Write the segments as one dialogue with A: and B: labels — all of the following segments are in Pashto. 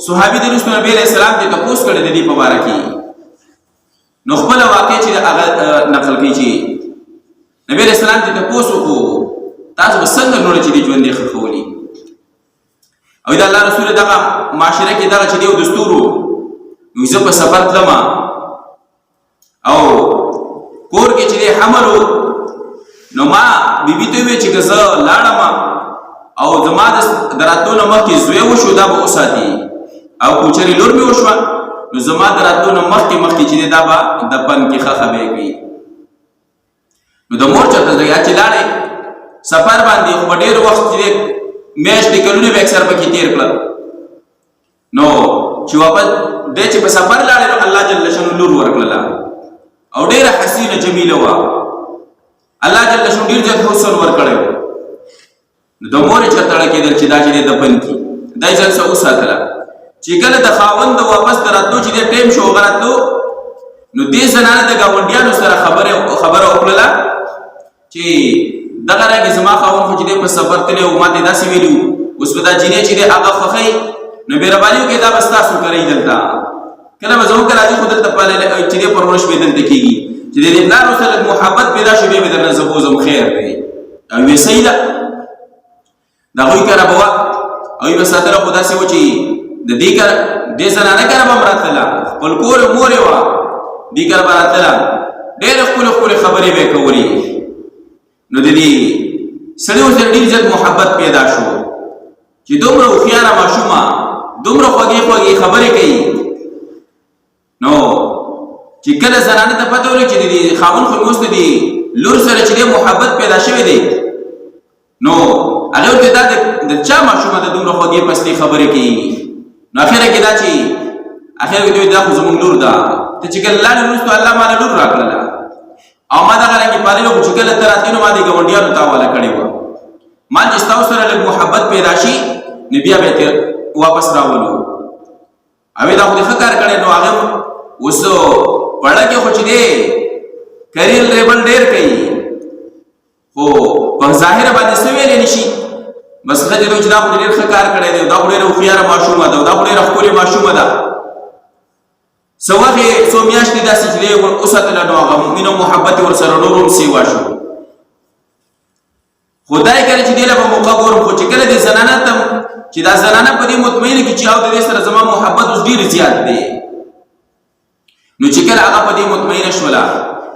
A: صحابي د رسول نبی علیہ السلام ته تپوس کړی د دې په باره کې نو خپل واقع چې هغه نقل کوي چې نبی علیہ السلام ته تپوس وکړو تاسو څنګه نور چې د ژوند دی خولي او دا الله رسول دغه معاشره کې دغه چې دیو دستور وو زه په سفر تلم او کور کې چې حمل نو ما بیبي ته وی چې زه لاړم او زما د راتلو نه مخکې زوی وشو دا به وساتي او کوچري لور مې وشوه نو زما د راتلو نه مخکې چې دا به د پن کې ښه خبرې کوي نو د مور چرته ځای چې لاړې سفر باندې خو ډېر وخت چې میاشتې کلونه به اکثر پکې تېر کړل نو چې واپس دی چې په سفر لاړې نو الله جل شانه لور ورکړله او ډېره حسینه جمیله وه الله جل شانه ډېر زیات حسن ورکړی نو د مورې چرته اړه کېدل چې دا چې دی د بند کړي دا یې ځان څه وساتله چې کله د خاوند د واپس د راتلو چې دی ټایم شو هغه راتلو نو دې زنانه د ګاونډیانو سره خبره وکړله چې دغه رنګې زما خاوند خو چې دی په سفر تللی او ما ته داسې ویلي اوس به دا جینۍ چې دی هغه خوښوي نو مهرباني وکړئ دا به ستاسو کوئ دلته کله به زموږ راځي خو دلته چې دی پرورش به دلته کېږي چې د دې پلار سره محبت پیدا شي بیا به درنه زه بوځم خیر دی او ویې صحیح ده د هغوی کره به وه هغوی به ساتله خو داسې و چې د دې زنانه کره به هم راتله خپل کور مور یې وه دې کره به راتله ډېرې ښکلې خبرې به یې کولې نو د دې سړیو سره ډېر زیات محبت پیدا شو چې دومره هوښیاره ماشومه دومره خوږې خبرې کوي نو چې کله زنانه ته پته ولګي چې د دې خاوند خو مې اوس د دې لور سره چې دی محبت پیدا شوی دی نو هغه ورته دا د چا ماشومه د دومره خوږې پستې خبرې کوي نو اخره کې دا چې اخره کې دوی دا خو زموږ لور ده ته چې کله لاړې وروسته الله ماله لور راکړله او ما دغه رنګې پاللو خو چې کله ته راتلې نو ما دې ګاونډیانو ته حواله کړې وه ما چې ستاسو سره لږ محبت پیدا شي نو بیا به یې واپس راولو او دا خو دې ښه کار کړی نو هغه اوس پړه کې خو چې دی کریل ریبل ډېر کوي خو په ظاهره باندې څه ویلی نه شي بس ښه دی چې دا خو ډېر ښه کار کړی دی دا خو ډېره هوښیاره ماشومه ده دا خو ډېره ښکلې ماشومه ده څه وخت یې څو میاشتې داسې چې دی وساتله نو هغه مینه محبت یې ورسره نور هم سیوا شو خو دا یې کله چې دې له به موقع ګورم خو چې کله دې زنانه ته چې دا زنانه په دې مطمئنه کړي چې او د دې سره زما محبت اوس ډېر زیات دی نو چې کله هغه په دې مطمئنه شوله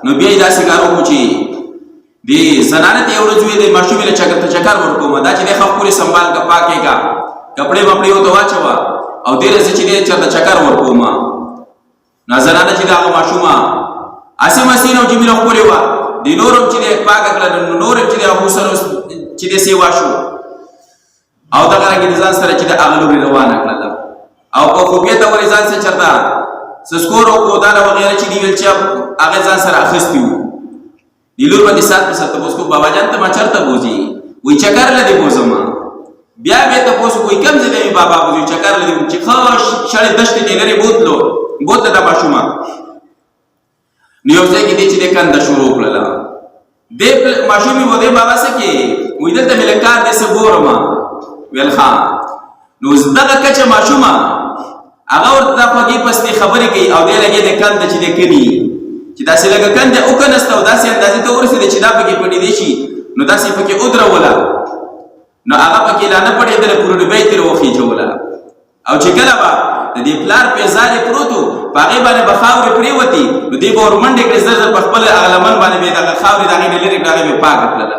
A: نو بیا یې داسې کار وکړو چې دې زنانه ته یو ورځ ویې د ماشومې له چکر ورکوم دا چې دی ښه ښکلې سنبال که پاکې کا کپړې وپړې ورته واچوه او دې ورځې چې دی چېرته چکر ورکوم نو زنانه چې د هغه ماشومه هسې مسینه او جمیله ښکلې وه د نور هم چې دی پاکه کړه نو نور هم چې دی هغو سره چې دی سیوا شو او دغه رنګې د ځان سره چې د هغه لورې روانه کړله او په خوبیې ته ورې ځان سره چېرته سسکور او کودانه وغیره چې دي ویل چې هغه ځان سره اخیستي وو د لور به دې سات په سات تپوس کو بابا جان ته ما چېرته بوځي وایي چکر له دې بوځم بیا به یې تپوس کوي کوم ځای ته مې بابا بوځي چکر له دې چې ښه شړې دښتې دې لرې بوتله دا ماشومه نو یو ځای کې دی چې دې کنده شروع کړله دې ماشومې و دې بابا څه کې وایي دلته مې له کار دې څه ګورم ویل ښه نو دغه کچه ماشومه هغه ورته دا خوږې پستې خبرې کوي او دې لګې د کنده چې دې کني چې داسې لږه کنده وکنسته او داسې اندازې ته ورسېده چې دا پکې پټېدی شي نو داسې پکې ودروله نو هغه پکې لا نه پټېدله پوره ډوبۍ ترې وخېجوله او چې کله به د دې پلار پیزارې پروت و په هغې باندې به خاورې پرېوتې نو دې به ور منډې کړې زر زر په خپل هغه لمن باندې به یې دغه خاورې د هغې نه لرې کړه هغې به یې پاکه کړله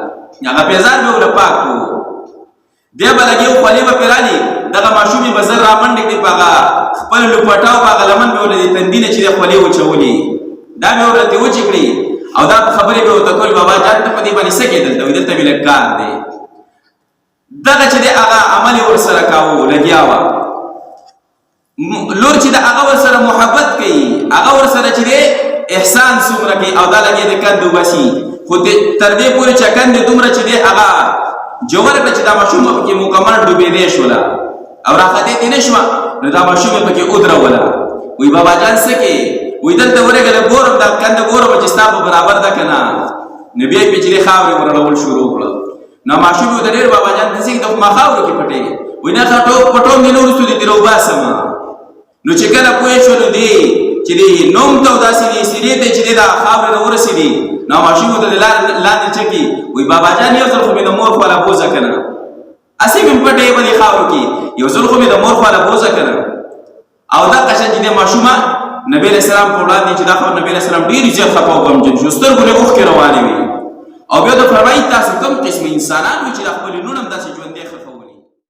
A: هغه پیزار به ورله پاک کړو دی به لګې خولې به پرې رالي دغه ماشومې به زر را منډې کړې په هغه خپل لوپټاو په هغه لمن به ورله د تندي نه چې دی خولې وچولې دا مې ورته وچې کړې او دا خبرې به ورته کولې بابا جان ته په دې باندې څه کېدل ته وایي دلته مې لږ کار دی دغه چې دی هغه عمل یې ورسره کاوه لګیا وه لور چې د هغه ورسره محبت کوي هغه ورسره چې دی احسان څومره کوي او دا لګې د کندو باسي خو تر دې پورې چې کندې دومره چې دی هغه جوړه کړه چې دا ماشومه پکې مکمل ډوبېدې شوله او راختېدې نه شوه نو دا ماشومې پکې ودروله وایي بابا جان څه کې وایي دلته ورېږله ګورم دا کنده ګورم چې ستا په برابر ده که نه نو بیا یې پېچلې خاورې ورړول شروع کړه نو ماشومې ورته ډېر بابا جان داسې ما خاورو کې پټېږي وایي نه پټوم دې نه وروستو دې ترې وباسم کله پوه شو دی چې دی نوم ته داسې دی سیرې ته چې دا خاورې ته ورسېدي نو ماشوم ته لاندې چکي وایي بابا جان یو ځل خو مې د مور خواله بوځه که نه اسې مې پټې په دې خاورو کې یو ځل خو مې د مور خواله بوځه که نه او دا قشن چې دی ماشومه نبی علیہ السلام په وړاندې چې دا خبر نبی علیہ السلام ډېر زیات خفه او غمجن شو سترګو نه اوښکې روانې وي او بیا د فرمایي تاسو کوم قسم انسانان وي چې د خپل نوم هم داسې